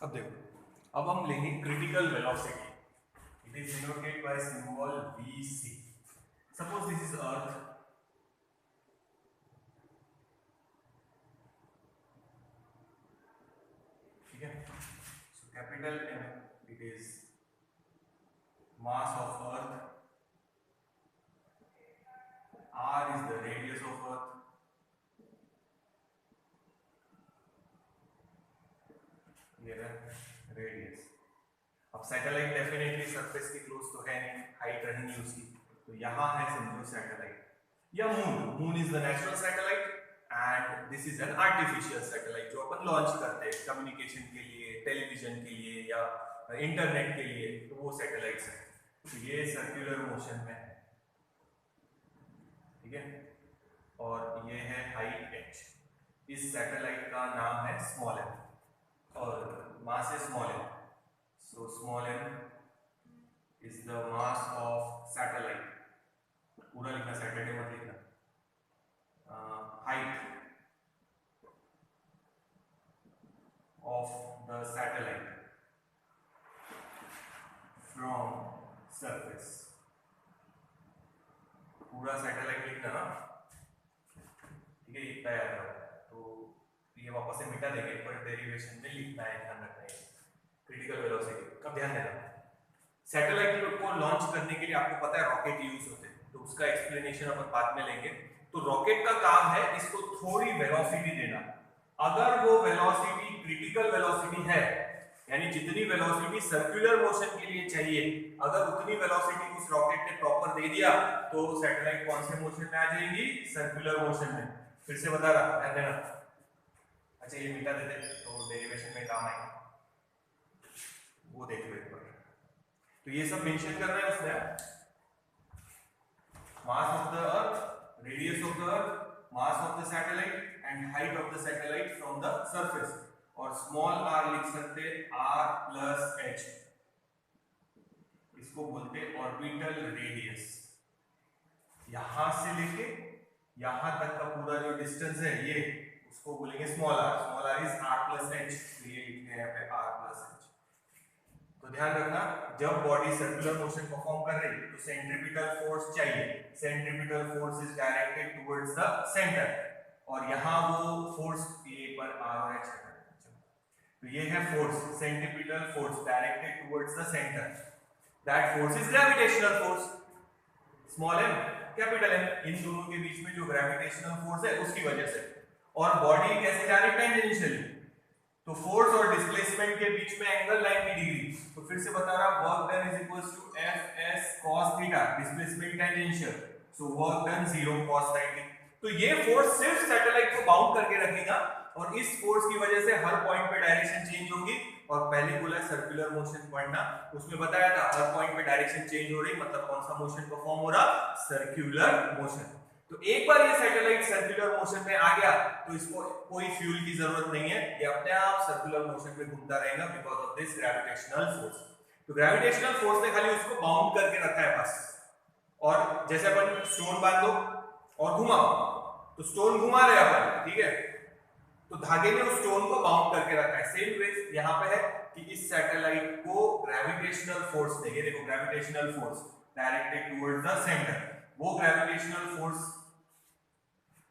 अब देखो, अब हम लेंगे critical velocity. It is denoted by symbol VC. Suppose this is earth. ठीक है, so capital M it is mass of earth. R is the radius of earth. ये है रेडियस. अब सैटेलाइट डेफिनेटली सरफेस के क्लोज तो है नहीं, height रहेगी उसकी. तो यहाँ है समझो सैटेलाइट या moon. Moon is the natural satellite and this is an artificial satellite जो अपन लॉन्च करते हैं कम्युनिकेशन के लिए, टेलीविजन के लिए या इंटरनेट के लिए. तो वो सैटेलाइट्स है. तो ये सर्कुलर मोशन में है. ठीक है, और ये है हाइट h. इस सैटेलाइट का नाम है स्मॉल m और मास है small m. So small m is the mass of satellite. पूरा लिखना, सैटरडे मत लिखना. Height of the satellite from surface. पूरा सैटेलाइट लिखना ना. ठीक है, इतना याद रखो. तो ये वापस से मिटा देंगे पर डेरिवेशन में लिखना है, ध्यान रखना है. क्रिटिकल वेलोसिटी का ध्यान देना. सैटेलाइट को लॉन्च करने के लिए आपको पता है रॉकेट यूज होते हैं, तो उसका एक्सप्लेनेशन अपन बाद में लेंगे. तो रॉकेट का काम है इसको थोड़ी वेलोसिटी देना. अगर वो वेलोसिटी क्रिटिकल वेलोसिटी है, यानी जितनी वेलोसिटी सर्कुलर मोशन के लिए चाहिए, अगर उतनी वेलोसिटी उस रॉकेट ने प्रॉपर दे दिया तो सैटेलाइट कौन से मोशन में आ जाएगी? सर्कुलर मोशन में. फिर से बता रहा, ध्यान देना. अच्छा, ये मिटा देते तो डेरिवेशन में काम आएगा. वो देख लो एक बार. तो ये सब मेंशन कर रहे हैं उसने. मास of the earth, radius of the earth, mass of the satellite and height of the satellite from the surface. और स्मॉल r लिख सकते r प्लस h. इसको बोलते ऑर्बिटल रेडियस. यहां से लेके यहां तक का पूरा जो डिस्टेंस है ये, उसको बोलेंगे small r. Small r is r plus h. तो ये लिखते हैं यहाँ पे r प्लस h. तो ध्यान रखना, जब बॉडी सर्कुलर मोशन परफॉर्म कर रही है तो सेंट्रीपिटल फोर्स चाहिए. Centripetal force is directed towards the centre. और यहां वो फोर्स ये पर r और h है. तो ये है force, centripetal force directed towards the centre. That force is gravitational force. Small m capital M. इन दोनों के बीच में जो ग्रेविटेशनल फोर्स है उसकी वजह से. और बॉडी कैसे जा रही? टेंजेंशियली. तो फोर्स और डिस्प्लेसमेंट के बीच में एंगल 90 डिग्री. तो फिर से बता रहा, work done is equals to Fs cos theta. Displacement tangential, so work done 0 cos 90. तो ये फोर्स सिर्फ सैटेलाइट को बाउंड करके रखेगा और इस फोर्स की वजह से हर पॉइंट पे डायरेक्शन चेंज होगी. और पहले बोला सर्कुलर मोशन पढ़ना, उसमें बताया था हर पॉइंट पे डायरेक्शन चेंज हो रही, मतलब कौन सा मोशन परफॉर्म हो रहा? Circular motion. तो एक बार ये सैटेलाइट सर्कुलर मोशन में आ गया तो इसको कोई फ्यूल की जरूरत नहीं है. ये अपने आप सर्कुलर मोशन में घूमता रहेगा because of this gravitational force. तो ग्रेविटेशनल फोर्स ने खाली उसको बाउंड करके रखा है बस. और जैसे अपन स्टोन बांध दो और घुमाओ, तो स्टोन घुमा रहे अपन, ठीक है, तो धागे ने उस स्टोन को बाउंड करके रखा है. सेम वे यहां पे है कि इस सैटेलाइट को ग्रेविटेशनल फोर्स ने, ये देखो gravitational force directed towards the centre. वो ग्रेविटेशनल फोर्स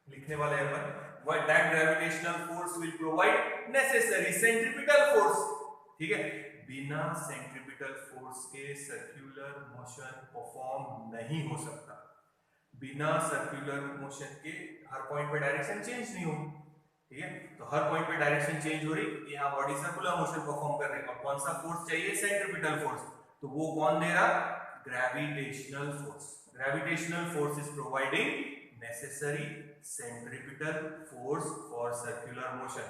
लिखने वाले हैं अपन. What that gravitational force will provide necessary centripetal force. ठीक है, बिना सेंट्रीपिटल फोर्स के सर्कुलर मोशन परफॉर्म नहीं हो सकता. बिना सर्कुलर मोशन के हर पॉइंट पे डायरेक्शन चेंज नहीं होगी. ठीक है, तो हर पॉइंट पे डायरेक्शन चेंज हो रही क्योंकि यहाँ बॉडी सर्कुलर मोशन परफॉर्म कर रही है. और कौन सा फोर्स चाहिए? Centripetal force. तो वो कौन दे रहा? Gravitational force. Gravitational force is providing necessary centripetal force for circular motion.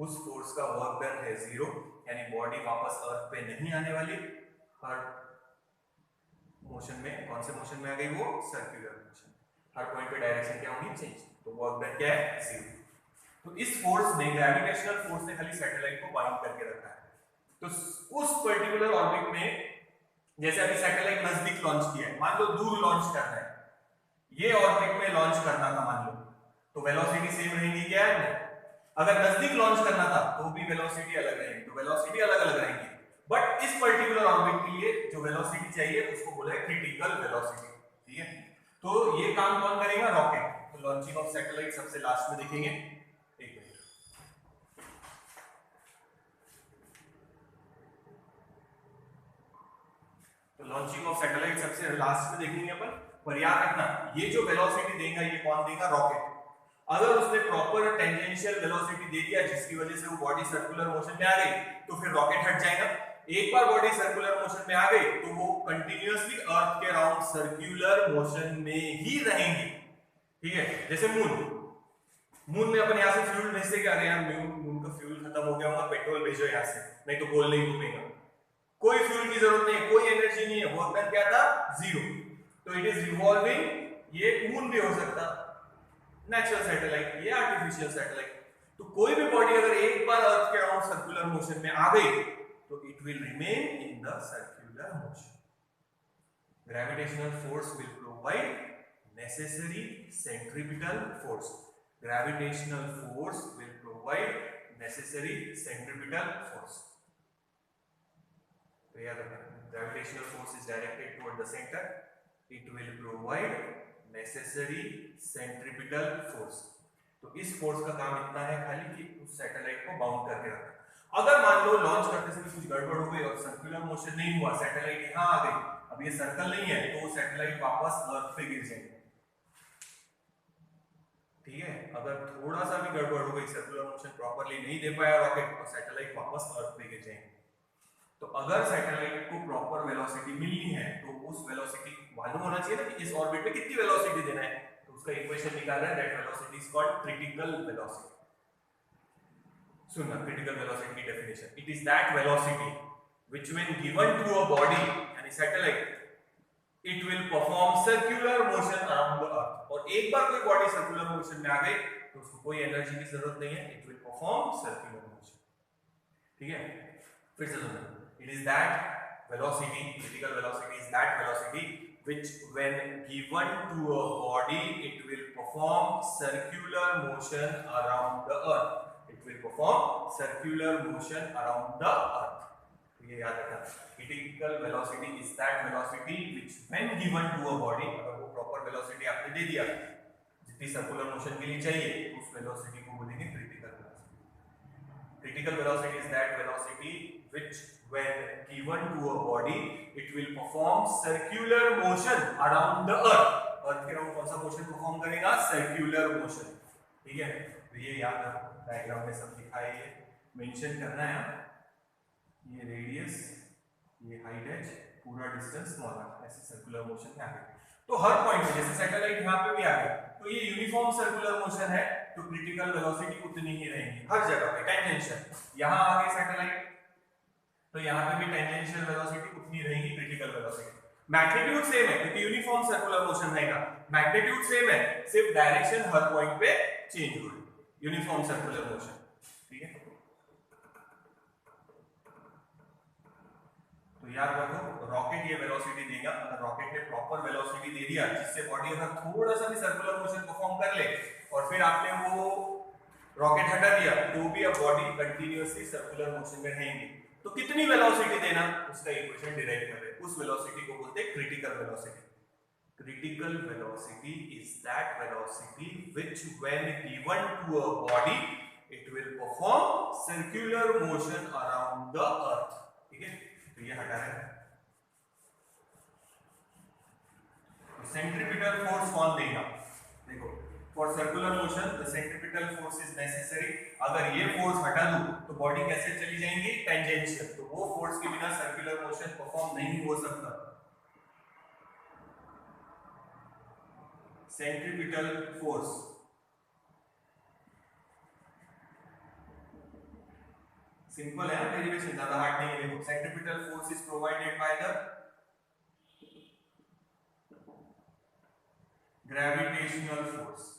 उस फोर्स का वर्क डन है 0, यानी बॉडी वापस अर्थ पे नहीं आने वाली. हर मोशन में कौन से मोशन में आ गई? वो सर्कुलर मोशन. हर पॉइंट पे डायरेक्शन क्या होगी? चेंज. तो वर्क डन क्या है? 0. तो इस फोर्स ने, ग्रेविटेशनल फोर्स ने खाली सैटेलाइट को बाउंड करके रखा है. तो उस पर्टिकुलर ऑर्बिट में, जैसे अभी सैटेलाइट नजदीक लॉन्च किया है, मान लो दूर लॉन्च करना है, ये ऑर्बिट में लॉन्च करना था मान लो, तो वेलोसिटी सेम रहेगी क्या है? अगर नजदीक लॉन्च करना था तो भी वेलोसिटी अलग रहेगी, तो वेलोसिटी अलग अलग रहेंगी, बट इस पर्टिकुलर ऑर्बिट के लिए जो वेलोसिटी चाहिए उसको बोला है क्रिटिकल वेलोसिटी। ठीक है, तो ये काम कौन करेगा? रॉकेट। तो लॉन्चिंग ऑफ सैटेलाइट सबसे लास्ट में देखेंगे। एक मिनट, तो लॉन्चिंग ऑफ सैटेलाइट सबसे लास्ट में देखेंगे अपन। पर याद रखना ये जो वेलोसिटी देगा ये कौन देगा? रॉकेट। अगर उसने प्रॉपर टेंजेंशियल वेलोसिटी दे दिया जिसकी वजह से वो बॉडी सर्कुलर मोशन में आ गई तो फिर रॉकेट हट जाएगा। एक बार बॉडी सर्कुलर मोशन में आ गई तो वो कंटिन्यूअसली अर्थ के अराउंड सर्कुलर मोशन में ही रहेंगी। ठीक है, जैसे मून में अपन यहाँ से फ्यूल भेजते क्या रहे हैं, मून का फ्यूल खत्म हो गया होगा, पेट्रोल भेजो यहाँ से, नहीं तो गोल नहीं घूमेगा। कोई फ्यूल की जरूरत नहीं है, कोई एनर्जी नहीं है, वर्क डन क्या था? जीरो। तो इट इज रिवॉल्विंग। ये मून भी हो सकता, नेचुरल सैटेलाइट, ये आर्टिफिशियल सैटेलाइट। तो कोई भी बॉडी अगर एक बार अर्थ के अराउंड सर्कुलर मोशन में आ गई तो it will remain in the circular motion. Gravitational force will provide necessary centripetal force. Gravitational force will provide necessary centripetal force. So yeah, the gravitational force is directed toward the center. It will provide necessary centripetal force. तो इस force का काम इतना है खाली कि उस satellite को बाउंड करके रखना। अगर मान लो लॉन्च करते समय कुछ गड़बड़ हो गई और सर्कुलर मोशन नहीं हुआ, सैटेलाइट यहाँ आ गई, अब ये सर्कल नहीं है तो वो सैटेलाइट वापस अर्थ पे गिर जाएगी। ठीक है, अगर थोड़ा सा भी गड़बड़ हो गई, सर्कुलर मोशन प्रॉपर्ली नहीं दे पाया रॉकेट, तो सैटेलाइट वापस अर्थ पे गिर जाएंगे। तो अगर सैटेलाइट को प्रॉपर वेलोसिटी मिलनी है तो उस वेलोसिटी मालूम होना चाहिए ना कि इस ऑर्बिट में कितनी वेलोसिटी देना है, तो उसका इक्वेशन निकालना है। That velocity is called critical velocity. सुनना क्रिटिकल वेलोसिटी की definition, it is that velocity which when given to a body यानी satellite it will perform circular motion around the earth। और एक बार कोई बॉडी सर्कुलर मोशन में आ गई तो उसको कोई एनर्जी की जरूरत नहीं है, it will perform circular motion। ठीक है, फिर से सुनना, it is that velocity, critical velocity is that velocity which when given to a body it will perform circular motion around the earth, it will perform circular motion around the earth। ये याद रखना, critical velocity is that velocity which when given to a body, अगर वो proper velocity आपने दे दिया जितनी circular motion के लिए चाहिए, उस वेलोसिटी को बोलेंगे critical velocity. Critical velocity is that velocity which when given to a body it will perform circular motion around the earth. Earth के अराउंड कौन सा मोशन परफॉर्म करेगा? Circular motion. ठीक है, तो ये याद रखो, डायग्राम में सब लिखा है, ये मेंशन करना है। ये रेडियस, ये हाइट h, पूरा डिस्टेंस स्मॉल r, ऐसे सर्कुलर मोशन में आ गए। तो हर पॉइंट पे जैसे सैटेलाइट यहाँ पे भी आ गया तो ये यूनिफॉर्म सर्कुलर मोशन है, तो क्रिटिकल वेलोसिटी उतनी ही रहेगी हर जगह पे। टेंजेंशियल यहाँ आ गई सैटेलाइट तो यहाँ पे भी टेंजेंशियल वेलोसिटी उतनी रहेगी, क्रिटिकल वेलोसिटी। मैग्नीट्यूड सेम है क्योंकि यूनिफॉर्म सर्कुलर मोशन रहेगा, मैग्नीट्यूड सेम है, सिर्फ डायरेक्शन हर पॉइंट पे चेंज हो रही है, यूनिफॉर्म सर्कुलर मोशन। ठीक है, तो याद रखो रॉकेट ये वेलोसिटी देगा। अगर रॉकेट ने प्रॉपर वेलोसिटी दे दिया जिससे बॉडी अगर थोड़ा सा भी सर्कुलर मोशन परफॉर्म कर ले और फिर आपने वो रॉकेट हटा दिया तो भी अब बॉडी कंटिन्यूअसली सर्कुलर मोशन में रहेंगी। तो कितनी वेलोसिटी देना उसका इक्वेशन डिराइव कर रहे हैं, उस वेलोसिटी को बोलते हैं critical velocity. Critical velocity is that velocity which when given to a body it will perform circular motion around the earth. ठीक है, तो ये हटा है। तो सेंट्रीपिटल फोर्स कौन देगा? देखो, for circular motion the centripetal force is necessary. अगर ये फोर्स हटा दूं तो बॉडी कैसे चली जाएंगी? टेंजेंशियल। तो वो फोर्स के बिना सर्कुलर मोशन परफॉर्म नहीं हो सकता। सेंट्रीपिटल फोर्स सिंपल है ना, डेरिवेशन ज्यादा हार्ड नहीं है। देखो, centripetal force is provided by the gravitational force.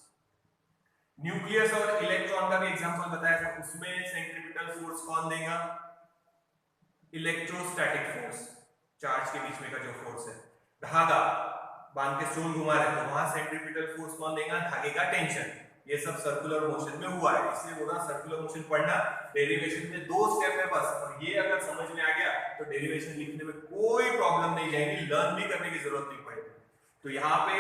Nucleus और इलेक्ट्रॉन का भी एग्जांपल बताया था, उसमें सेंट्रीपिटल फोर्स कौन देगा? इलेक्ट्रोस्टैटिक फोर्स, चार्ज के बीच में का जो फोर्स है। धागा बांध के स्टोन घुमा रहे तो वहां सेंट्रीपिटल फोर्स कौन देगा? धागे का टेंशन। ये सब सर्कुलर मोशन में हुआ है, इसलिए बोल रहा सर्कुलर मोशन पढ़ना डेरिवेशन में 2 स्टेप है बस, और ये अगर समझ में आ गया तो डेरिवेशन लिखने में कोई प्रॉब्लम नहीं जाएगी, लर्न भी करने की जरूरत नहीं पड़ेगी। तो यहाँ पे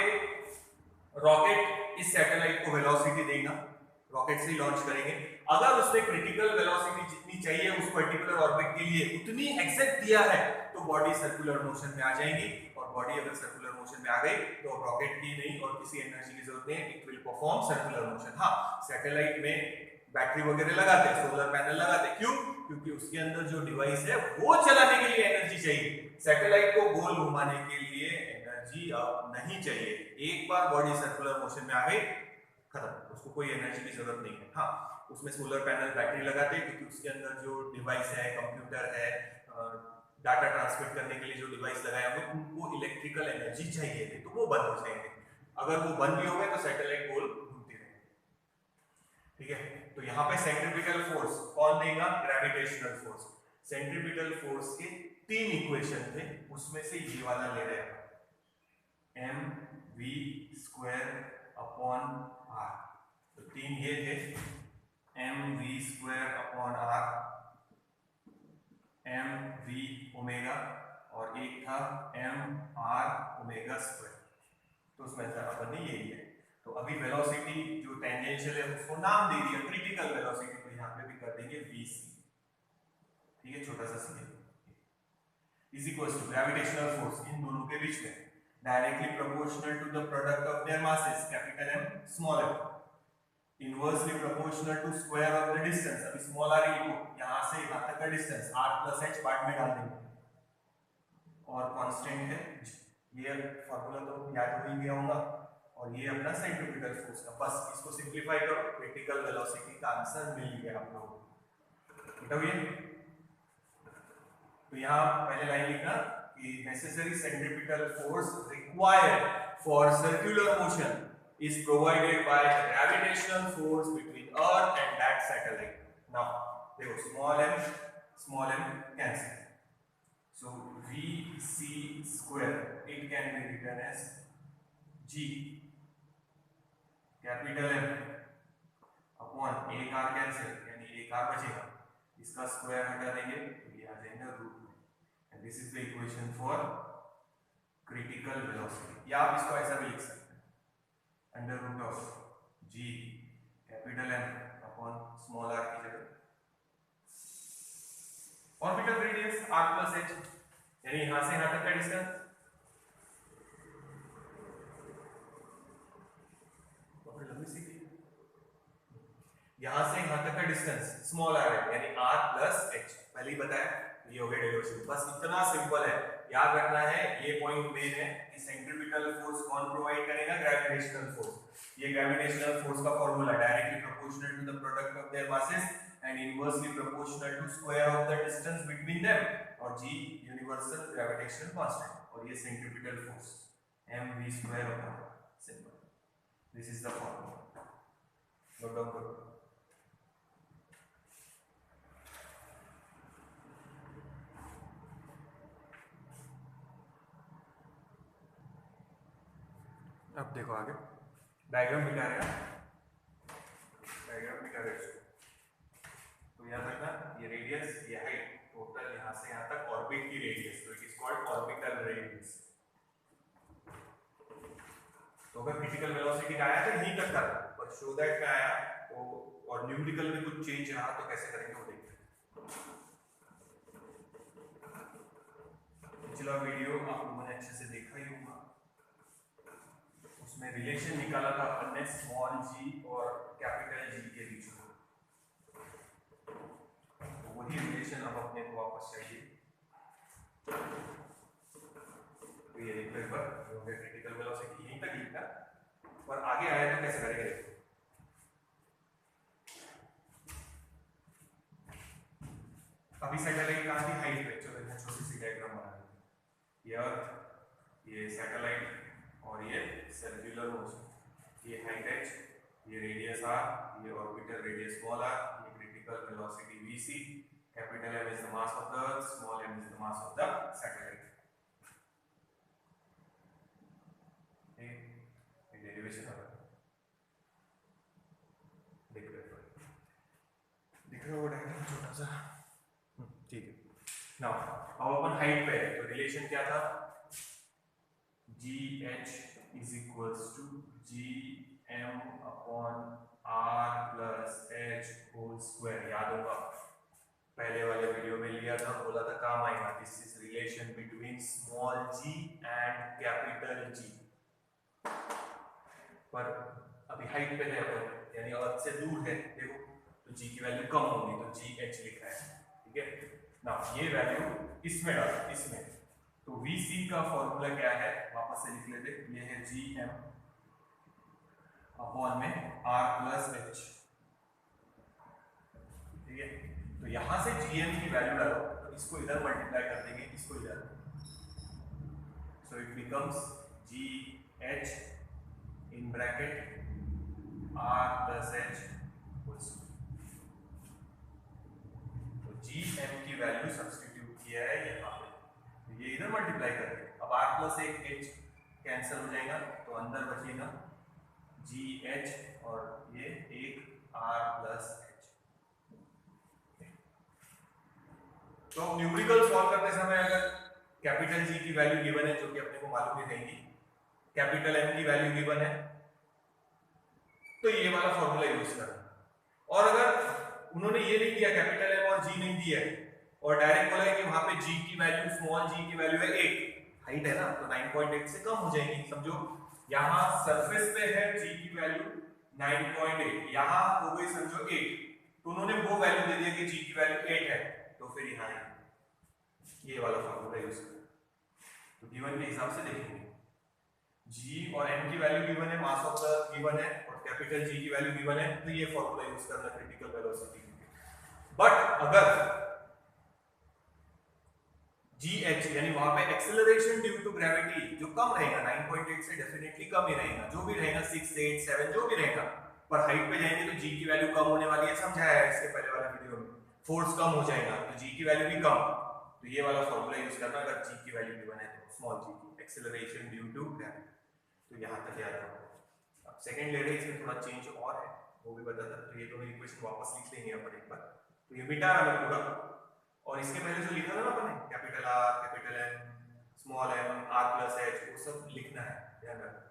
रॉकेट इस सैटेलाइट को वेलोसिटी देगा, रॉकेट से लॉन्च करेंगे, अगर उसने क्रिटिकल वेलोसिटी जितनी चाहिए उस पर्टिकुलर ऑर्बिट के लिए उतनी एग्जैक्ट दिया है तो बॉडी सर्कुलर मोशन में आ जाएगी, और बॉडी अगर सर्कुलर मोशन में आ गई तो रॉकेट की नहीं और किसी एनर्जी की जरूरत नहीं, it will perform circular motion. हाँ, सैटेलाइट में बैटरी वगैरह लगाते हैं, सोलर पैनल लगाते हैं, क्यों? क्योंकि उसके अंदर जो डिवाइस है वो चलाने के लिए एनर्जी चाहिए, सैटेलाइट को गोल घुमाने के लिए एनर्जी अब नहीं चाहिए। एक बार बॉडी सर्कुलर मोशन में आ गई, खत्म, उसको कोई एनर्जी की जरूरत नहीं है। हाँ, उसमें सोलर पैनल बैटरी लगाते हैं क्योंकि उसके अंदर जो डिवाइस है, कंप्यूटर है, डाटा ट्रांसमिट करने के लिए जो डिवाइस लगाया हुआ उनको इलेक्ट्रिकल एनर्जी चाहिए थी, तो वो बंद हो जाएंगे। अगर वो बंद भी हो गए तो सैटेलाइट गोल घूमती रहेगी। ठीक है, तो यहाँ पे सेंट्रीपिटल फोर्स कौन देगा? Gravitational force. सेंट्रीपिटल फोर्स के 3 इक्वेशन थे, उसमें से ये वाला ले रहे हैं, mv² अपॉन r। तो 3 ये थे, mv² upon r, mv omega, और एक था mr ओमेगा स्क्वायर। तो उसमें से अपन ने यही है। तो अभी वेलोसिटी जो टेंजेंशियल है उसको नाम दे दिया क्रिटिकल वेलोसिटी, तो यहाँ पे भी कर देंगे vc। ठीक है, छोटा सा C is equal to gravitational force इन दोनों के बीच में directly proportional to the product of their masses capital M small m, inversely proportional to square of the distance. अभी स्मॉल r लिखो, यहां से यहां तक का डिस्टेंस r + h बाद में डाल देंगे, और कांस्टेंट है ये फार्मूला तो याद हो ही गया होगा, और ये अपना सेंट्रीपिटल फोर्स का, बस इसको सिंपलीफाई करो, क्रिटिकल वेलोसिटी का आंसर मिल गया आप लोगों को। बेटा ये तो यहाँ पहले लाइन लिखना कि necessary centripetal force required for circular motion is provided by the gravitational force between earth and that satellite. Now देखो small m cancel, so vc² it can be written as g capital M upon एक r cancel, यानी एक r बचेगा, इसका square हटा देंगे तो ये आ जाएगा रूट में, and this is the equation for critical velocity. या आप इसको ऐसा भी लिख सकते हैं, under root of g capital M upon small r की जगह ऑर्बिटल रेडियस r + h, यानी यहां से यहां तक का डिस्टेंस, यहां से यहां तक का डिस्टेंस स्मॉल r है, यानी r + h, पहले ही बताया, ये हो गया डेरिवेशन। बस इतना सिंपल है, याद रखना है, ये पॉइंट मेन है कि सेंट्रीपिटल फोर्स कौन प्रोवाइड करेगा? Gravitational force. ये ग्रेविटेशनल फोर्स का formula directly proportional to the product of their masses and inversely proportional to square of the distance between them, और g यूनिवर्सल ग्रेविटेशनल कांस्टेंट, और ये centripetal force mv² होगा। Simple, this is the formula, note down करो। अब देखो आगे diagram मिटा रहे हैं, डायग्राम मिटा रहे हैं, तो यहाँ तक ना ये रेडियस, ये हाइट, टोटल यहाँ से यहाँ तक ऑर्बिट की रेडियस, तो it is called orbital radius. तो अगर क्रिटिकल वेलोसिटी का आया तो यहीं तक था, पर शो दैट का आया तो, और न्यूमेरिकल में कुछ चेंज रहा तो कैसे करेंगे वो देखते हैं। पिछला वीडियो आप लोगों ने अच्छे से देखा ही होगा, उसमें रिलेशन निकाला था अपन ने स्मॉल g और कैपिटल G के बीच में, तो वही रिलेशन अब अपने को वापस चाहिए। तो ये देखो एक बार, क्रिटिकल वेलोसिटी यहीं तक लिखा, और आगे आया तो कैसे करेंगे देखो। अभी सैटेलाइट कहाँ थी? हाइट पे, चलो यहाँ छोटी सी डायग्राम बना देंगे, ये अर्थ, ये सैटेलाइट, और ये सर्कुलर मोशन, ये हाइट h, ये रेडियस r, ये ऑर्बिटल रेडियस स्मॉल r, ये critical velocity vc, capital M is the mass of the earth, small m is the mass of the satellite। ये डेरिवेशन है। छोटा सा, ठीक है। नाउ अब अपन हाइट पे है, तो रिलेशन क्या था, GH is equals to GM upon R plus H whole square. याद होगा पहले वाले वीडियो में लिया था, बोला था काम आएगा। This is relation between small g and capital G। पर अभी हाइट पे है अपन, यानी अर्थ से दूर है, देखो तो g की वैल्यू कम होगी, तो GH लिखा है, ठीक है ना। ये वैल्यू इसमें डालो, इसमें, तो VC का फॉर्मूला क्या है, वापस से लिख लेते, ये है GM अपॉन में R प्लस H, ठीक है। तो यहां से GM की वैल्यू डालो, तो इसको इधर मल्टीप्लाई कर देंगे, इसको इधर, so it becomes GH in bracket R plus H whole square. तो GM की वैल्यू सब्स्टिट्यूट किया है यहाँ पे, तो ये इधर मल्टीप्लाई करके, अब R प्लस एक H कैंसिल हो जाएगा, तो अंदर बचेगा GH और ये एक R प्लस H। तो न्यूमेरिकल सॉल्व करते समय अगर कैपिटल G की वैल्यू गिवन है, जो कि अपने को मालूम ही रहेगी, कैपिटल M की वैल्यू गिवन है, तो ये वाला फॉर्मूला यूज करना। और अगर उन्होंने ये नहीं दिया, कैपिटल M और G नहीं दिया है, और डायरेक्ट बोला है कि वहां पे G की वैल्यू, स्मॉल g की वैल्यू है 8, हाइट है ना, तो 9.8 से कम हो जाएगी। समझो यहाँ सरफेस पे है G की वैल्यू 9.8, यहाँ हो गई समझो 8, तो उन्होंने वो वैल्यू दे दिया कि G की वैल्यू 8 है, तो फिर यहाँ ये वाला फॉर्मूला यूज करें। तो गिवन के हिसाब से देखेंगे, G और M की वैल्यू गिवन है, मास ऑफ द गिवन है, और कैपिटल G की वैल्यू गिवन है, तो ये फॉर्मूला यूज करना क्रिटिकल वेलोसिटी। बट अगर GH यानी वहां पे एक्सेलरेशन ड्यू टू ग्रेविटी जो कम रहेगा, 9.8 से डेफिनेटली कम ही रहेगा, जो भी रहेगा 6, 8, 7 जो भी रहेगा, पर हाइट पे जाएंगे तो G की वैल्यू कम होने वाली है, समझाया है इसके पहले वाले वीडियो में। फोर्स कम हो जाएगा तो G की वैल्यू भी कम, तो ये वाला फॉर्मूला यूज करना अगर G की वैल्यू गिवन है, तो स्मॉल g की एक्सेलरेशन ड्यू टू ग्रेविटी। तो यहां तक याद रखो। अब सेकंड ले रहे हैं, इसमें थोड़ा चेंज और है, वो भी बताता, तो ये दोनों इक्वेशन वापस लिख लेंगे अपन एक बार। तो ये मिटा रहा मैं पूरा, और इसके पहले जो लिखा था ना अपन ने, capital R, capital M, small m, R plus H, वो सब लिखना है, ध्यान रखना।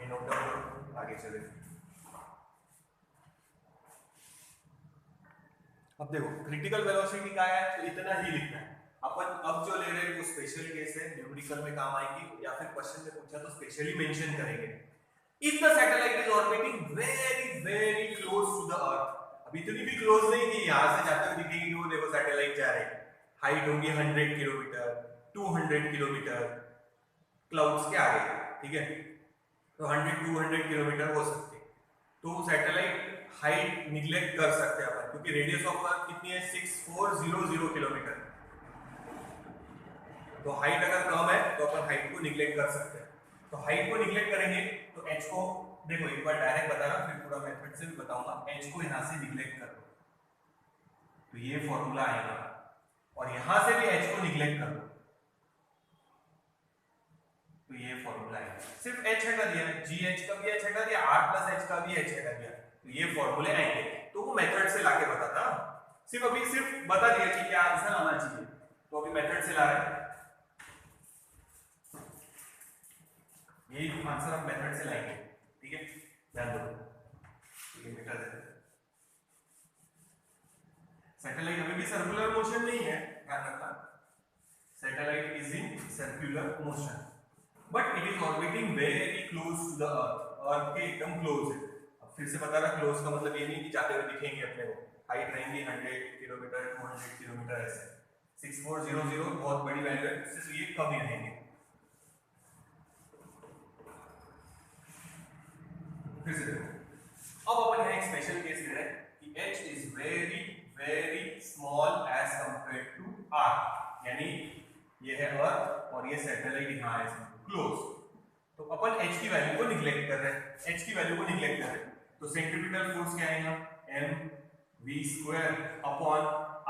ये नोट डाउन करो, आगे चले। अब देखो क्रिटिकल वेलोसिटी का है, तो इतना ही लिखना है। अपन अब जो ले रहे हैं वो स्पेशल केस है, न्यूमेरिकल में काम आएगी, या फिर क्वेश्चन में पूछा तो स्पेशली मेंशन करेंगे। If the satellite is orbiting very very close to the earth, अभी इतनी भी क्लोज नहीं कि यहां से जाते हुए दिखेगी कि वो देखो सैटेलाइट जा रही है, हाइट होगी 100 किलोमीटर, 200 किलोमीटर, क्लाउड्स के आगे, ठीक है, तो 100-200 किलोमीटर हो सकते हैं, तो सैटेलाइट हाइट निग्लेक्ट कर सकते हैं अपन, क्योंकि रेडियस ऑफ अर्थ कितनी है, 6400 किलोमीटर, तो हाइट अगर कम है तो अपन हाइट को निग्लेक्ट कर सकते हैं। तो हाइट को निग्लेक्ट करेंगे तो h को देखो, एक बार डायरेक्ट बता रहा हूं, फिर पूरा मेथड से भी बताऊंगा, h को यहां से निग्लेक्ट कर दो, तो ये फॉर्मूला आएगा, और यहां से भी h को निग्लेक्ट कर दो, तो ये फॉर्मूला है। सिर्फ h हटा दिया, gh का भी h हटा दिया, r प्लस h का भी h हटा दिया, तो ये फॉर्मूले आएंगे। तो वो मेथड से लाके बताता, सिर्फ अभी सिर्फ बता दिया कि क्या आंसर आना चाहिए, तो अभी मेथड से ला रहे हैं, ये आंसर हम मेथड से लाएंगे, ठीक है, ध्यान दो। ये मिटा देते हैं। सैटेलाइट अभी भी सर्कुलर मोशन नहीं है, ध्यान रखना, satellite is in circular motion, but it is orbiting very close to the earth, earth के एकदम क्लोज है। अब फिर से बता रहा, क्लोज का मतलब ये नहीं कि जाते हुए दिखेंगे अपने को, हाइट रहेंगी 100 किलोमीटर, 200 किलोमीटर, ऐसे 6400 बहुत बड़ी वैल्यू है, उससे ये कम ही रहेंगे। फिर से देखो, अब अपन यहाँ एक स्पेशल केस ले रहे हैं कि h is very very small as compare to r, यानी ये है अर्थ और ये सैटेलाइट यहाँ है क्लोज, तो अपन h की वैल्यू को निग्लेक्ट कर रहे हैं, h की वैल्यू को निग्लेक्ट कर रहे हैं, तो सेंट्रीपिटल फोर्स क्या आएगा, mv² upon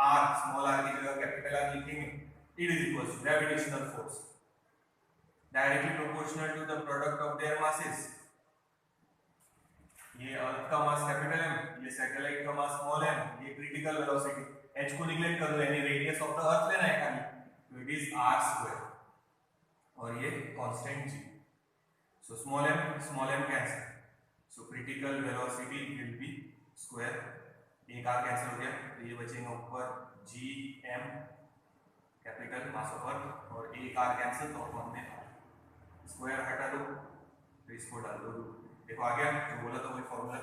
r, small r की जगह कैपिटल R लिखेंगे, it is equal to gravitational force directly proportional to the product of their masses, ये अर्थ का मास कैपिटल एम, ये सैटेलाइट का मास स्मॉल एम, ये क्रिटिकल वेलोसिटी। एच को neglect कर दो, यानी रेडियस ऑफ द अर्थ लेना है खाली, तो इट इज आर स्क्वायर और ये constant G. So small M cancel, so critical velocity will be square, एक आर कैंसिल हो गया तो ये बचेगा ऊपर G M capital mass of earth, और एक आर कैंसिल तो अपन में स्क्वायर हटा दो तो इसको डाल दो। देखो आ गया, जो बोला था वही फॉर्मूला,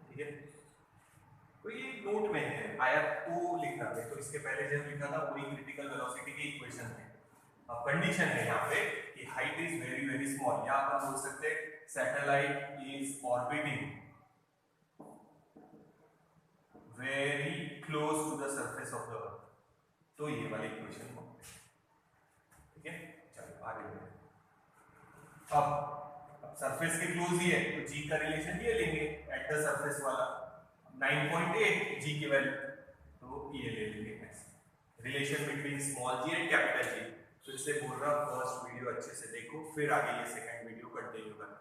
ठीक है। तो ये नोट में है, आया तो लिखना है, तो इसके पहले जब लिखा था वही क्रिटिकल वेलोसिटी की इक्वेशन है। अब कंडीशन है यहाँ पे कि height is very very small, या अपन बोल सकते हैं satellite is orbiting very close to the surface of the earth, तो ये वाली इक्वेशन हो, ठीक है। चलो आगे बढ़ते हैं। अब सरफेस के क्लोज ही है तो जी का रिलेशन ये लेंगे एट द सरफेस वाला 9.8 जी की वैल्यू, तो ये ले लेंगे relation between small G and capital G. फिर से बोल रहा हूं, फर्स्ट वीडियो अच्छे से देखो, फिर आगे ये सेकंड वीडियो कंटिन्यू करना।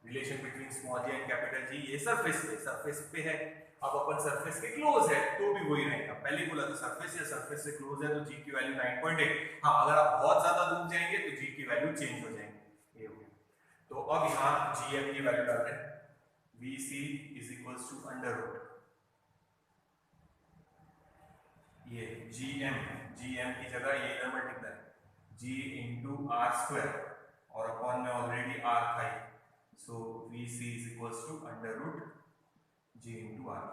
Relation between small G and capital G, ये सरफेस पे है। अब अपन सरफेस के क्लोज है तो भी वही रहेगा, पहले बोला था सरफेस या सरफेस से क्लोज है तो जी की वैल्यू 9.8। हाँ, अगर आप बहुत ज्यादा दूर जाएंगे तो जी की वैल्यू चेंज हो जाएंगे, ये हो गया। तो अब यहाँ जी एम की वैल्यू डालते हैं, V C is equals to under root ये जी एम की जगह ये इधर multiply G into R square, और अपॉन में ऑलरेडी आर था, so V C is equals to under root G into R.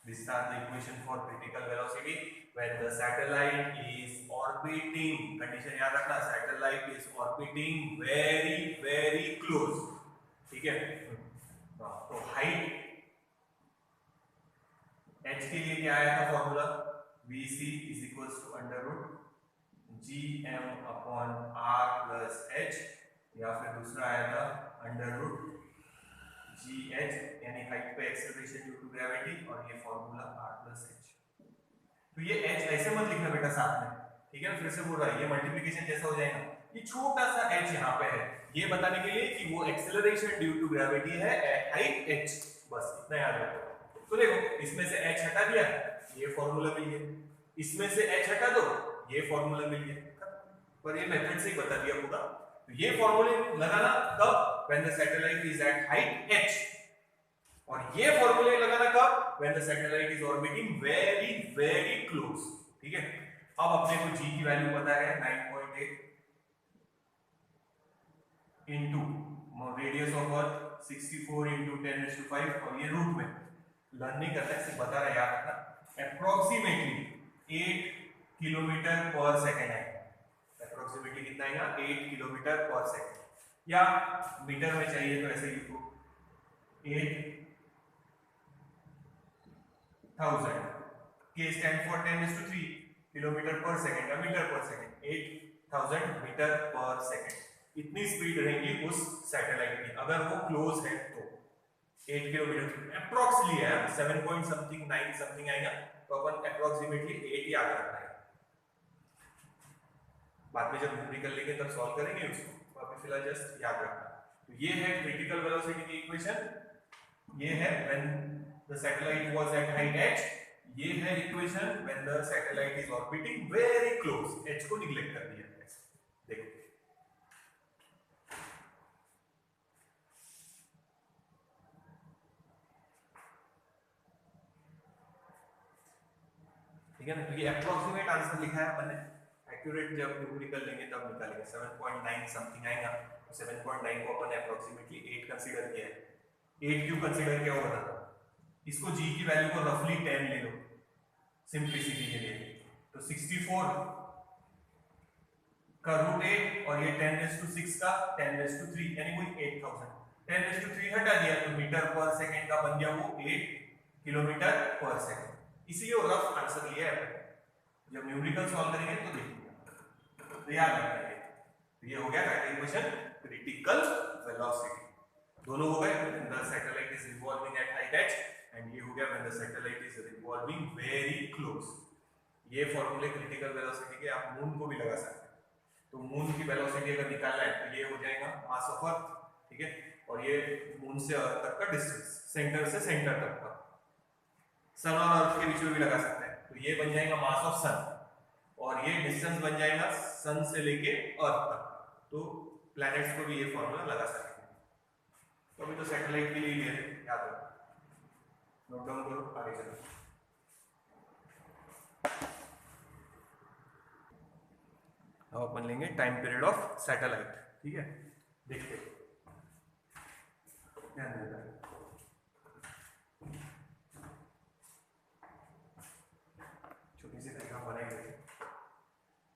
This are the equation for critical velocity when the satellite is orbiting, condition याद रखना, satellite is orbiting very very close, ठीक है। तो height h के लिए क्या आया था formula, VC is equals to under root GM upon R plus H, या फिर दूसरा आया था under root GH, यानी हाइट पे एक्सेलरेशन ड्यू टू ग्रेविटी, और ये फॉर्मूला R plus H। तो ये H ऐसे मत लिखना बेटा साथ में, ठीक है। फिर से बोल रहा है, ये मल्टीप्लिकेशन जैसा हो जाएगा, ये छोटा सा H यहाँ पे है, ये बताने के लिए कि वो एक्सेलरेशन ड्यू टू ग्रेविटी है एट हाइट H, बस इतना याद रखो। तो देखो, इसमें से H हटा दिया, ये फॉर्मूला मिल गया, इसमें से H हटा दो, ये फॉर्मूला मिल गया, पर ये मेथड से ही बता दिया पूरा। तो ये फॉर्मूले लगाना कब, when the satellite is at height h, और ये फॉर्मूले लगाना कब, when the satellite is orbiting very very close, ठीक है। अब अपने को g की वैल्यू पता है 9.8 into radius of earth 64 into 10⁵, और ये रूट में लर्न नहीं करना है, सिर्फ बता रहा है, याद रखना। अप्रोक्सीमेटली 8 किलोमीटर पर सेकेंड आएगा, अप्रोक्सीमेटली कितना आएगा, 8 किलोमीटर पर सेकेंड, या मीटर में चाहिए तो ऐसे लिखो 8000, k स्टैंड फॉर 10⁵, किलोमीटर पर सेकेंड या मीटर पर सेकेंड, 8000 मीटर पर सेकेंड, इतनी स्पीड रहेगी उस सैटेलाइट की, अगर वो क्लोज है तो 8 किलोमीटर अप्रोक्सीमेटली है, 7 पॉइंट समथिंग 9 समथिंग आएगा, तो अपन अप्रोक्सीमेटली 8 याद रखना है। बाद में जब निकल लेंगे तब सॉल्व करेंगे उसको, तो अभी फिलहाल जस्ट याद रखना। तो ये है क्रिटिकल वेलोसिटी की इक्वेशन, ये है when the satellite was at height h, ये है equation when the satellite is orbiting very close, h को निगलेक्ट कर दिया। देखो ठीक है ना, तो ये अप्रोक्सीमेट आंसर लिखा है अपन ने, एक्यूरेट जब न्यूमेरिकल लेंगे तब निकालेंगे, 7.9 समथिंग आएगा, 7.9 को अपन ने अप्रोक्सीमेटली 8 कंसीडर किया है। 8 क्यों कंसीडर किया वो बताता हूं, इसको g की वैल्यू को रफली 10 ले लो सिंपलिसिटी के लिए, तो 64 का रूट 8 और ये 10⁶ का 10⁵, यानी कोई 8000, 10⁵ हटा दिया तो मीटर पर सेकंड का बन गया वो 8 किलोमीटर पर सेकंड, इसीलिए वो रफ आंसर लिया है। जब न्यूमेरिकल सॉल्व करेंगे तो देखिए, तो याद रखना है। तो ये हो गया इक्वेशन क्रिटिकल वेलोसिटी, दोनों हो गए, the satellite is revolving at height h, and ये हो गया when the satellite is revolving very close. ये फॉर्मूले क्रिटिकल वेलोसिटी के आप मून को भी लगा सकते हैं, तो मून की वेलोसिटी अगर निकालना है तो ये हो जाएगा मास ऑफ अर्थ, ठीक है। और ये मून से अर्थ तक का डिस्टेंस, सेंटर से सेंटर तक का। सन और अर्थ के बीच में भी लगा सकते हैं, तो ये बन जाएगा मास ऑफ सन, और ये डिस्टेंस बन जाएगा सन से लेके अर्थ तक। तो प्लैनेट्स को भी ये फॉर्मूला लगा सकते हैं। तो अभी तो सैटेलाइट के लिए याद रखो, नोट डाउन करो, आगे चलो। अब अपन लेंगे टाइम पीरियड ऑफ सैटेलाइट, ठीक है, देखते हैं, ध्यान देना। छोटी सी रेखा बनाई गई,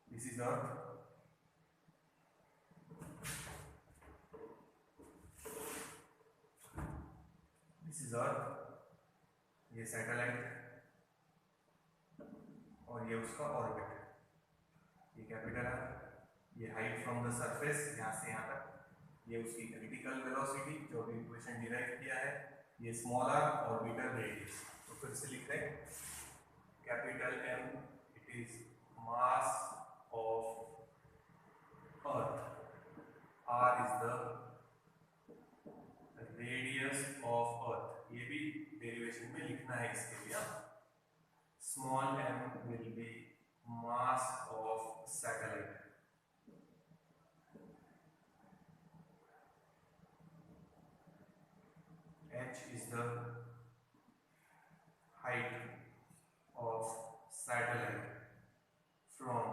this is earth, this is earth, ये सैटेलाइट और ये उसका ऑर्बिट, ये कैपिटल है, ये हाइट फ्रॉम द सरफेस यहाँ से यहाँ तक, ये उसकी क्रिटिकल वेलोसिटी जो भी इक्वेशन डिराइव किया है, ये स्मॉल आर ऑर्बिटल रेडियस। तो फिर से लिख रहे हैं capital M, it is mass of earth, R is the radius of अर्थ, ये भी डेरिवेशन में लिखना है इसके लिए। Small m will be mass of satellite, h is the height of satellite from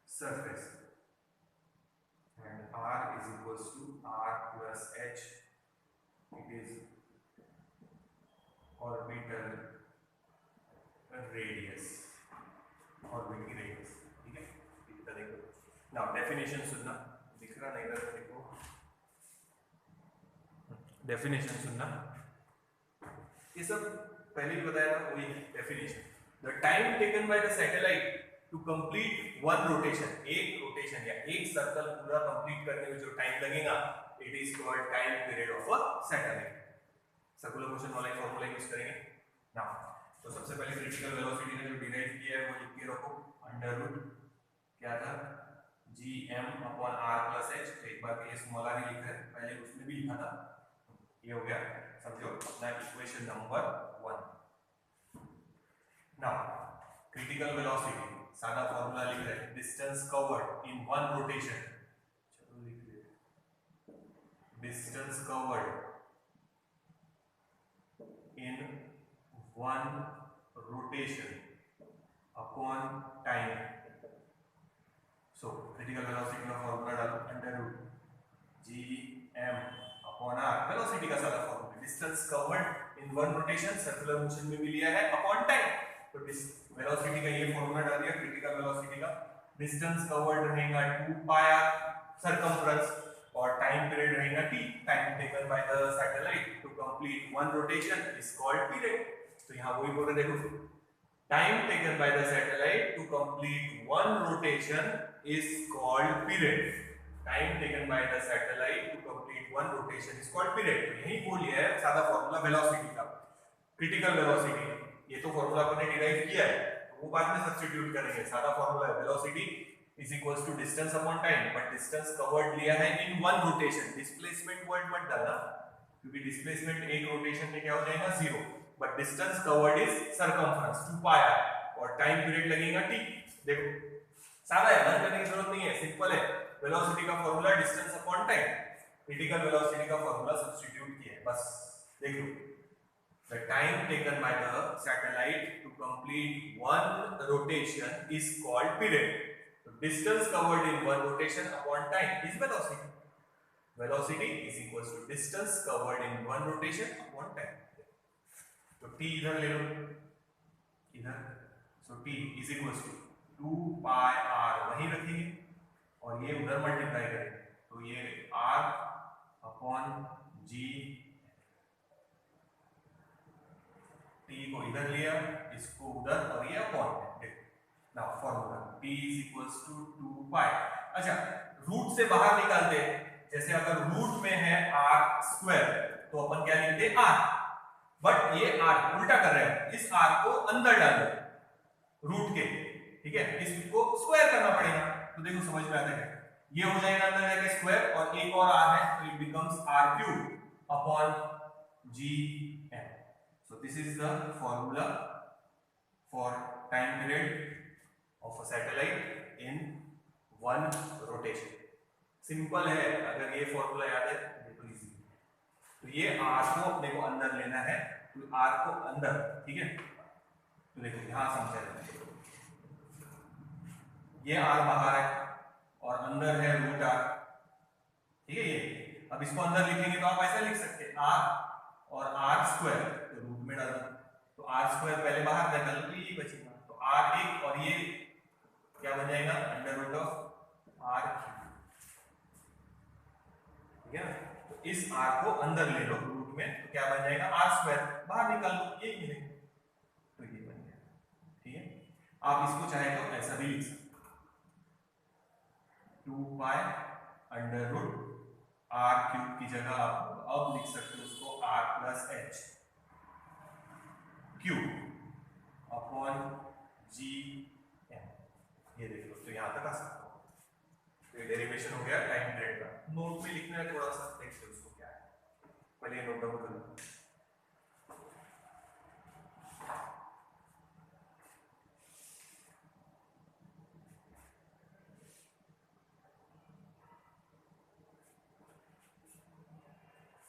surface, and r is equals to r plus h, it is orbital radius, orbit की radius, ठीक है। इतना देखो, नाउ डेफिनेशन सुनना, दिख रहा नहीं इधर देखो, डेफिनेशन सुनना, ये सब पहले भी बताया था, वही definition. The time taken by the satellite to complete one rotation, एक रोटेशन या एक सर्कल पूरा कंप्लीट करने में जो टाइम लगेगा, it is called time period of a satellite. Circular motion वाला फॉर्मूला यूज करेंगे नाउ। तो सबसे पहले क्रिटिकल वेलोसिटी ने जो डिराइव किया है वो लिख के रखो, अंडर रूट क्या था, gm upon r plus h। एक बार ये स्मॉल r ही लिखा है, पहले उसमें भी लिखा था, ये हो गया, समझो ना, equation number 1। Now critical velocity, सादा फॉर्मूला लिख रहे हैं, distance covered in one rotation, चलो लिख ले, distance covered in one rotation upon time. So critical velocity का फॉर्मूला डालो, under root gm upon r, velocity का सारा formula, distance covered in one rotation, circular motion में भी लिया है, अपॉन टाइम। तो वेलोसिटी का ये फॉर्मूला डाल दिया, क्रिटिकल वेलोसिटी का, डिस्टेंस कवर्ड रहेगा 2 pi r सर्कमफ्रेंस, और टाइम पीरियड रहेगा t, time taken by the satellite to complete one rotation is called period. तो यहाँ वही बोल रहे, देखो, time taken by the satellite to complete one rotation is called period, time taken by the satellite to complete one rotation is called period. तो यही बोलिए है सादा फॉर्मूला वेलोसिटी का, क्रिटिकल वेलोसिटी, ये तो फॉर्मूला आपने डिराइव किया है, तो वो बाद में सब्स्टिट्यूट करेंगे। सादा फॉर्मूला है, velocity is equals to distance upon time, but distance covered लिया है in one rotation, displacement word मत डालना, क्योंकि डिस्प्लेसमेंट एक रोटेशन में क्या हो जाएगा, 0, but distance covered is circumference 2 pi r, और टाइम पीरियड लगेगा t। देखो सादा है, लर्न करने की जरूरत नहीं है, सिंपल है, वेलोसिटी का formula distance upon time, critical velocity का फॉर्मूला सब्स्टिट्यूट किया है, बस देखो, the time taken by the satellite to complete one rotation is called period. तो distance covered in one rotation upon time is velocity, velocity is equals to distance covered in one rotation upon time. तो t इधर ले लो, इधर, so t is equals to 2 pi r वहीं रखेंगे, और ये उधर मल्टीप्लाई करेंगे, तो ये r अपॉन g, t को इधर लिया, इसको उधर, और ये अपॉन, देखो now formula t is equals to 2 pi। अच्छा, रूट से बाहर निकालते हैं, जैसे अगर रूट में है r स्क्वायर, तो अपन क्या लिखते हैं, r, बट ये r उल्टा कर रहे हैं, इस r को अंदर डाल दो रूट के, ठीक है, इसको स्क्वायर करना पड़ेगा। तो देखो समझ में आता है, ये हो जाएगा अंदर जाके स्क्वायर, और एक और r है तो it becomes r³ upon gm. So this is the formula for time period of a satellite in one rotation. Simple है, अगर ये फॉर्मूला याद है तो इजी। तो ये r को अपने को अंदर लेना है, तो r को अंदर, ठीक है। तो देखो यहां समझा जाए, ये r बाहर है और अंदर है √r, ठीक है। ये अब इसको अंदर लिखेंगे तो आप ऐसा लिख सकते हैं r और r² तो रूट में डाल दो, तो r² पहले बाहर निकाल लो तो ये बचेगा, तो r1 और ये क्या बन जाएगा √r³, ठीक है ना। तो इस r को अंदर ले लो रूट में, तो क्या बन जाएगा r², बाहर निकाल लो ये मिलेगा, तो ये बन गया, ठीक है। आप इसको चाहे तो ऐसा भी लिख सकते, 2π√r³ की जगह आप अब लिख सकते हो उसको r+h³ अपॉन gm। ये देखो, तो यहां तक आ सकते हो। तो ये डेरिवेशन हो गया टाइम पीरियड का। नोट में लिखना है, थोड़ा सा देखते हैं उसको क्या है, पहले नोट डाउन कर लो।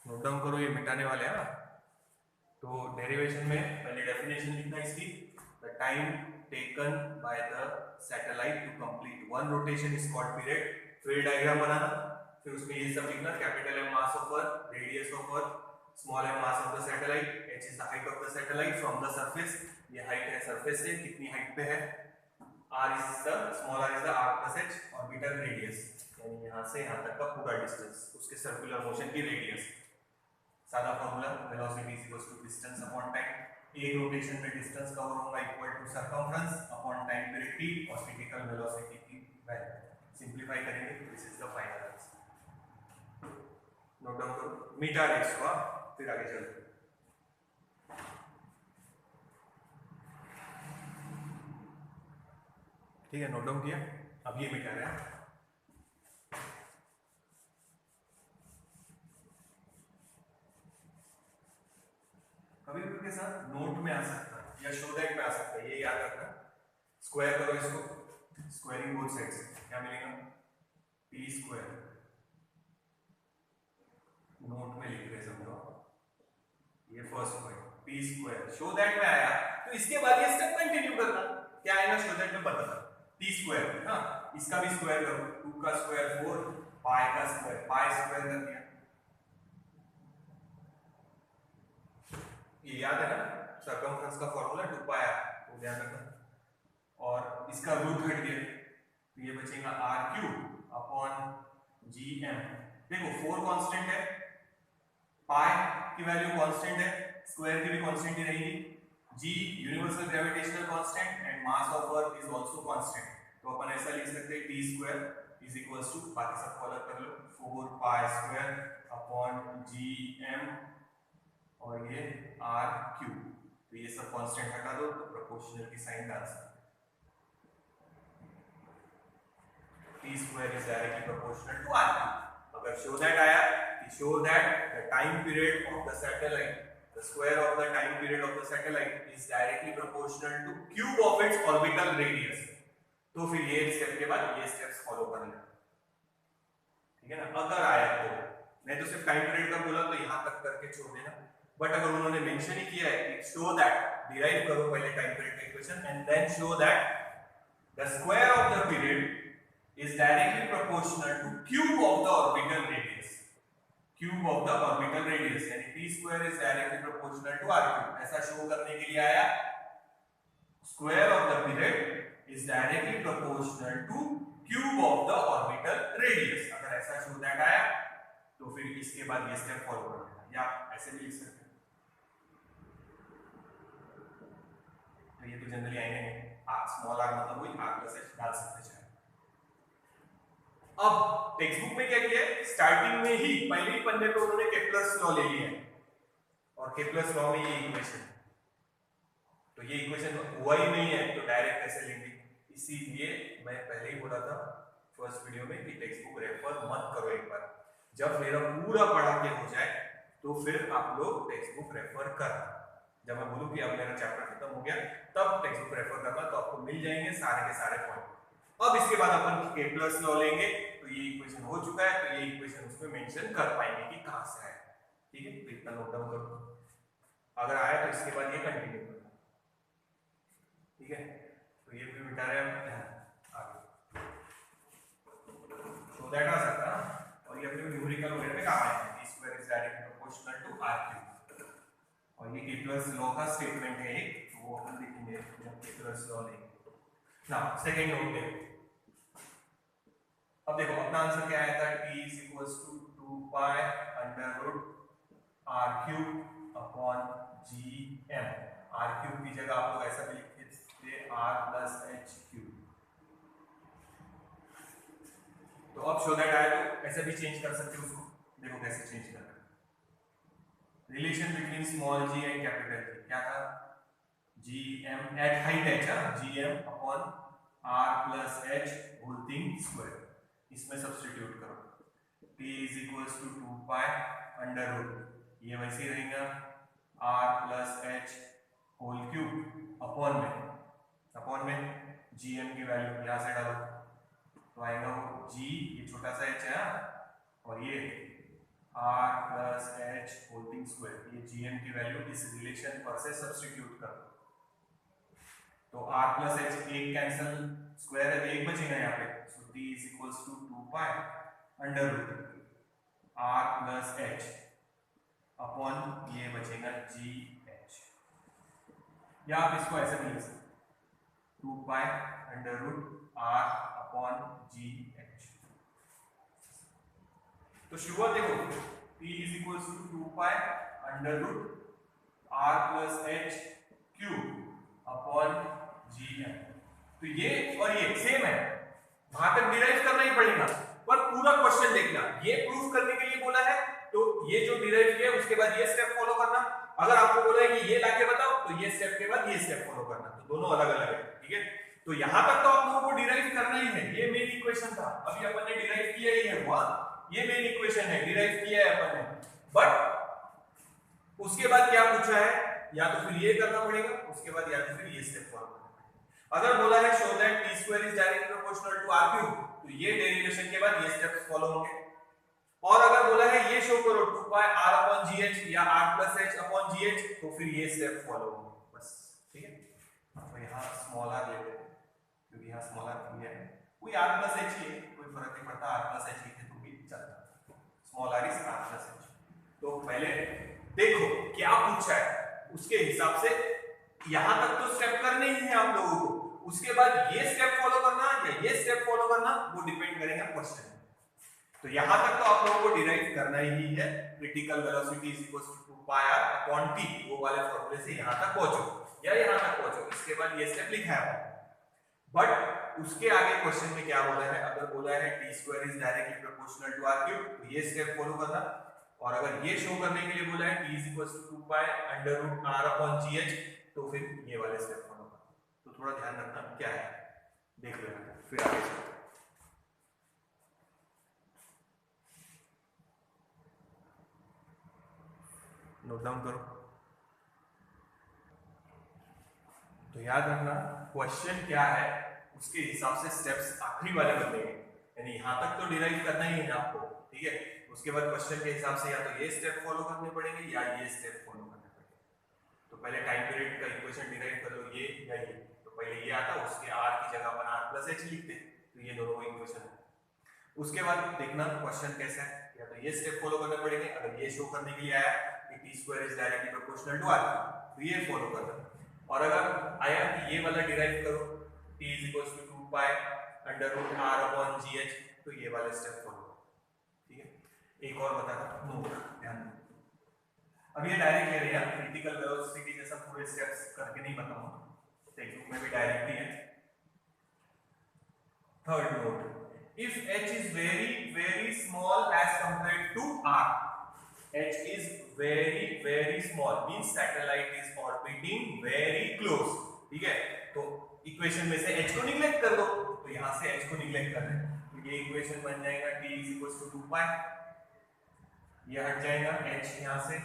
नोट डाउन करो, ये मिटाने वाले हैं ना। तो डेरिवेशन में पहले डेफिनेशन लिखना है इसकी, the time taken by the satellite to complete one rotation is called period. फिर डायग्राम बनाना, फिर उसमें ये सब लिखना, capital M mass of earth, radius of earth, small m mass of the satellite, h is the height of the satellite from the surface, ये height है surface से, कितनी हाइट पे है, r is the small r is the r+h orbital radius, यानी यहां से यहां तक का पूरा डिस्टेंस, उसके सर्कुलर मोशन की रेडियस। सादा formula, velocity is equal to distance upon time, एक रोटेशन में डिस्टेंस कवर होगा equal to circumference upon time period t और क्रिटिकल वेलोसिटी की वैल्यू। सिंपलीफाई करेंगे तो this is the final answer. Note down करो, मीटा रेट्स को, फिर आगे चलते हैं। ठीक है, नोट डाउन किया, अब ये मीटा रहे हैं। कभी भी के साथ नोट में आ सकता है या शो दैट में आ सकता है, ये याद रखना। स्क्वायर करो इसको, स्क्वायरिंग बोथ साइड्स, क्या मिलेगा p², नोट में लिख रहे समझो, ये first point p², show that में आया तो इसके बाद ये स्टेप कंटिन्यू करना, क्या आएगा शो दैट में बताना, t², हाँ इसका भी स्क्वायर करो, 2 का स्क्वायर 4, पाई का स्क्वायर, पाई स्क्वायर कर दिया, ये याद है ना, सर्कमफ्रेंस का फॉर्मूला 2πr, वो ध्यान रखना, और इसका रूट हट गया तो ये बचेगा r³ अपॉन gm। देखो 4 कांस्टेंट है, पाई की वैल्यू कांस्टेंट है, स्क्वायर की भी कांस्टेंट ही रहेगी, g universal gravitational constant and mass of earth is also constant, तो अपन ऐसा लिख सकते हैं t² इज इक्वल्स टू, बाकी सब फॉलो कर लो, 4π² अपॉन gm और ये r³, तो ये सब कांस्टेंट हटा दो तो प्रोपोर्शनल की साइन डाल सकते, t² is directly proportional to r³। अगर show that आया कि show that the time period of the satellite, the square of the time period of the satellite is directly proportional to cube of its orbital radius, तो फिर ये step के बाद ये steps follow कर लेना, ठीक है ना। अगर आया तो, नहीं तो सिर्फ टाइम पीरियड का बोला तो यहां तक करके छोड़ देना, बट अगर उन्होंने मेंशन ही किया है कि शो दैट, डिराइव करो पहले टाइम पीरियड का equation and then show that the square of the period is directly proportional to cube of the orbital radius, cube of the orbital radius, यानी p² is directly proportional to r³। ऐसा show करने के लिए आया square of the period is directly proportional to cube of the orbital radius। अगर ऐसा show that आया तो फिर इसके बाद ये स्टेप फॉलो कर लेना, या ऐसे भी लिख सकते हैं, तो ये तो जनरली आएंगे, स्मॉल r मतलब वही r+h डाल सकते हैं। अब टेक्स्ट बुक में क्या किया है, स्टार्टिंग में ही पहले ही पन्ने पे उन्होंने केप्लर्स लॉ ले लिया है, और केप्लर्स लॉ में ये इक्वेशन, तो ये इक्वेशन हुआ ही नहीं है तो डायरेक्ट कैसे लेंगे, इसीलिए मैं पहले ही बोला था फर्स्ट वीडियो में कि टेक्स्ट बुक रेफर मत करो एक बार, जब मेरा पूरा पढ़ा के हो जाए तो फिर आप लोग टेक्स्ट बुक रेफर करना। जब मैं बोलूँ कि अब मेरा चैप्टर खत्म हो गया तब टेक्स्ट बुक रेफर करना, तो आपको मिल जाएंगे सारे के सारे पॉइंट। अब इसके बाद अपन केपलर्स लॉ लेंगे, तो ये इक्वेशन हो चुका है, तो ये इक्वेशन उसमें मेंशन कर पाएंगे कि कहां से आया। ठीक है, तो इतना नोट डाउन करो, अगर आया तो इसके बाद ये कंटिन्यू करना। ठीक है, तो ये भी मिटा रहे हैं आगे, तो दैट आ सकता है। और ये अपने न्यूमेरिकल वगैरह में काम आएगा, T square is directly proportional to R cube, और ये केपलर्स लॉ का स्टेटमेंट है एक, तो वो अपन देखेंगे जब केपलर्स लॉ लेंगे ना। सेकंड नोट देखो, अब देखो अपना आंसर क्या आया था, t is equals to 2 pi under root r cube upon gm। r cube की जगह आप लोग ऐसा भी लिख सकते r plus h cube। तो अब शो दैट आया, तो ऐसे भी चेंज कर सकते हो उसको, देखो कैसे चेंज करना है। Relation between small g and capital G क्या था, gm at height h, gm upon r plus h whole thing square, इसमें सब्स्टिट्यूट करो, t is equals to 2 pi under root, ये वैसे ही रहेगा r plus h whole cube upon में gm की value यहाँ से डालो, तो आएगा वो g, ये छोटा सा h है, और ये r plus h whole thing square, ये gm की वैल्यू इस रिलेशन पर से सब्स्टिट्यूट करो, तो r plus h एक कैंसिल, स्क्वायर है एक बचेगा यहाँ पे, so t is equals to 2 pi under root r plus h upon ये बचेगा gh, या आप इसको ऐसे भी लिख सकते 2 pi under root r upon gh। तो शुरुआत देखो, t is equals to 2 pi under root r plus h cube upon gm, तो ये और ये सेम है, वहां तक डिराइव करना ही पड़ेगा, पर पूरा क्वेश्चन देखना। ये प्रूफ करने के लिए बोला है तो ये जो डिराइव किया उसके बाद ये स्टेप फॉलो करना, अगर आपको बोला है कि ये लाके बताओ तो ये स्टेप के बाद ये स्टेप फॉलो करना, तो दोनों अलग अलग है। ठीक है, तो यहां तक तो आप लोगों को डिराइव करना ही है, ये मेन इक्वेशन था, अभी अपन ने डिराइव किया ही है, हुआ ये मेन इक्वेशन है, डिराइव किया है अपन ने, बट उसके बाद क्या पूछा है, या तो फिर ये करना पड़ेगा, उसके बाद या तो फिर ये स्टेप फॉलो करना पड़ेगा। अगर बोला है show that t square is directly proportional to r cube, तो ये डेरिवेशन के बाद ये स्टेप्स फॉलो होंगे। और अगर बोला है ये शो करो 2 pi r upon gh या r plus h upon gh, तो फिर ये स्टेप फॉलो होंगे, बस। ठीक है, तो यहाँ स्मॉल r ले लेते हैं, क्योंकि यहाँ स्मॉल r दिया है, कोई r plus h ही है, कोई फर्क नहीं पड़ता, r plus h लिखे तो भी चलता, small r is r plus h। तो पहले देखो क्या पूछा है, उसके हिसाब से यहां तक तो स्टेप करने ही है आप लोगों को, उसके बाद ये स्टेप फॉलो करना या ये स्टेप फॉलो करना वो डिपेंड करेगा क्वेश्चन। तो यहां तक तो आप लोगों को डिराइव करना ही है, critical velocity is equal to 2 pi r upon t, वो वाले फॉर्मूले से यहां तक पहुंचो या यहां तक पहुंचो, इसके बाद ये स्टेप लिखा है। बट उसके आगे क्वेश्चन में क्या बोला है, अगर बोला है t square is directly proportional to r cube, तो ये स्टेप फॉलो करना, और अगर ये शो करने के लिए बोला है t is equal to 2 pi under root r upon gh, तो फिर ये वाले स्टेप फॉलो करना। तो थोड़ा ध्यान रखना क्या है, देख लेना, फिर आगे चलते हैं। नोट डाउन करो, तो याद रखना क्वेश्चन क्या है उसके हिसाब से स्टेप्स आखिरी वाले बदलेंगे, यानी यहां तक तो डिराइव करना ही है आपको। ठीक है, उसके बाद क्वेश्चन के हिसाब से या तो ये स्टेप फॉलो करने पड़ेंगे या ये स्टेप फॉलो करने पड़ेंगे। तो पहले टाइम पीरियड का इक्वेशन डिराइव कर लो, ये या ये, तो पहले ये आता, उसके r की जगह अपन r plus h लिखते, तो ये दोनों इक्वेशन है। उसके बाद देखना क्वेश्चन कैसा है, या तो ये स्टेप फॉलो करने पड़ेंगे, अगर ये शो करने के लिए आया कि t square is directly proportional to r, तो ये फॉलो करना, और अगर आया कि ये वाला डिराइव करो t is equal to 2 pi under root r upon gh, तो ये वाला स्टेप फॉलो। ठीक है, एक और बताता हूं, ध्यान दो, अब ये डायरेक्ट ले रहे हैं, क्रिटिकल वेलोसिटी जैसा पूरे स्टेप्स करके नहीं बताऊंगा, टेक्स्ट बुक में भी डायरेक्ट ही है। Third note, if h is very small as compared to r, h is very small means satellite is orbiting very close। ठीक है, तो इक्वेशन में से h को निगलेक्ट कर दो, तो यहां से h को निगलेक्ट कर दें, तो ये इक्वेशन बन जाएगा t इज इक्वल टू 2 पाई, ये हट जाएगा h यहाँ से,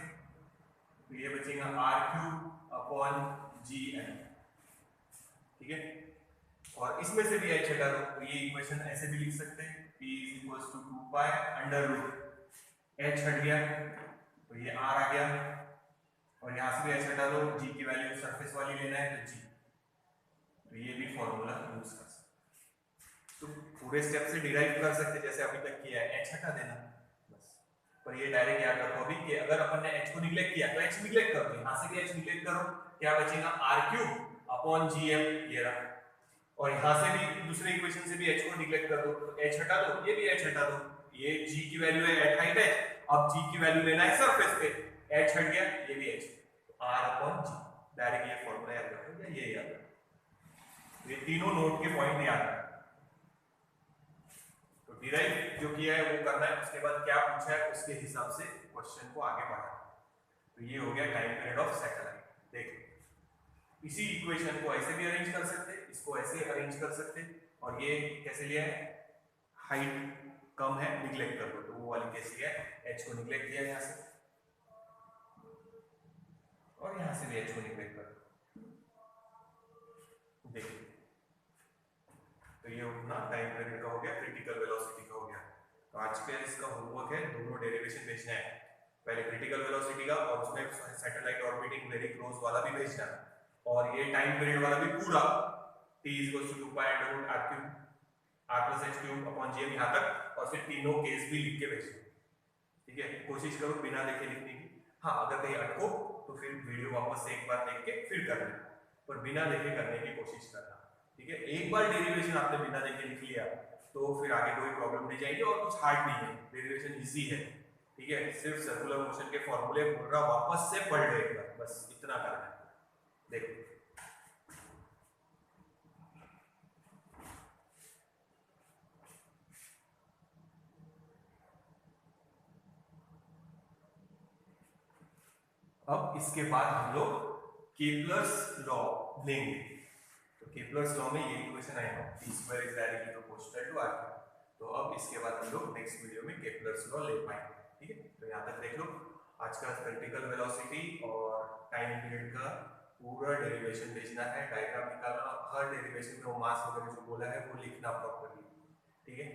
तो ये बचेगा r cube upon G N, ठीक है। और इसमें से भी h हटा दो, तो ये इक्वेशन ऐसे भी लिख सकते हैं p is equal to 2 pi under root h हट गया तो ये r आ गया, और यहाँ से भी h हटा दो, g की वैल्यू सरफेस वाली लेना है तो g, तो ये भी फॉर्मूला यूज कर सकते, तो पूरे स्टेप से डिराइव कर सकते जैसे अभी तक किया है, h हटा देना बस। पर ये डायरेक्ट याद रखो अभी कि अगर अपन ने h को निगलेक्ट किया तो h निगलेक्ट कर दो, यहाँ से भी h निगलेक्ट करो, क्या बचेगा r क्यूब अपॉन gm, ये रहा। और यहाँ से भी दूसरे इक्वेशन से भी h को निगलेक्ट कर दो, तो h हटा दो, ये भी h हटा दो, ये g की वैल्यू है एट हाइट h, अब g की वैल्यू लेना है सरफेस पे, h हट गया, ये भी h, तो r अपॉन g, डायरेक्ट ये फॉर्मूला याद रखो या ये याद रखो, ये तीनों नोट के पॉइंट याद है। तो डिराइव जो किया है वो करना है, उसके बाद क्या पूछा है उसके हिसाब से क्वेश्चन को आगे बढ़ाना। तो ये हो गया टाइम पीरियड ऑफ सैटेलाइट। देखो इसी इक्वेशन को ऐसे भी अरेंज कर सकते, इसको ऐसे अरेंज कर सकते, और ये कैसे लिया है, हाइट कम है निगलेक्ट कर दो, तो वो वाली कैसे लिया है, h को निगलेक्ट किया यहाँ से, और यहाँ से भी h को निगलेक्ट कर दो। देखिए तो ये अपना टाइम पीरियड का हो गया, क्रिटिकल वेलोसिटी का हो गया। तो आज के इसका होमवर्क है, दोनों डेरिवेशन भेजना है, पहले क्रिटिकल वेलोसिटी का और उसमें सैटेलाइट ऑर्बिटिंग वेरी क्लोज वाला भी भेजना है, और ये टाइम पीरियड वाला भी पूरा t = 2 pi under root r cube r plus h cube upon gm यहाँ तक, और फिर तीनों केस भी लिख के भेजना, ठीक है। कोशिश करो बिना देखे लिखने की, हाँ अगर कहीं अटको तो फिर वीडियो वापस से एक बार देख के फिर कर लेना, पर बिना देखे करने की कोशिश करना, ठीक है। एक बार डेरिवेशन आपने बिना देखे लिख लिया तो फिर आगे कोई प्रॉब्लम नहीं जाएगी, और कुछ हार्ड नहीं है, डेरिवेशन इजी है, ठीक है। सिर्फ सर्कुलर मोशन के फॉर्मूले बोल रहा, वापस से पढ़ ले एक बार, बस इतना करना है। देखो अब इसके बाद हम लोग केपलर्स लॉ लेंगे। तो केपलर्स लॉ में ये इक्वेशन आएगा, t square is directly proportional to r। तो अब इसके बाद हम लोग नेक्स्ट वीडियो में केपलर्स लॉ ले पाएंगे, ठीक है। तो यहाँ तक देख लो, आज का क्रिटिकल वेलोसिटी और टाइम पीरियड का पूरा डेरिवेशन भेजना है, डायग्राम निकालना, हर डेरिवेशन में वो मास वगैरह जो बोला है वो लिखना प्रॉपर्ली, ठीक है।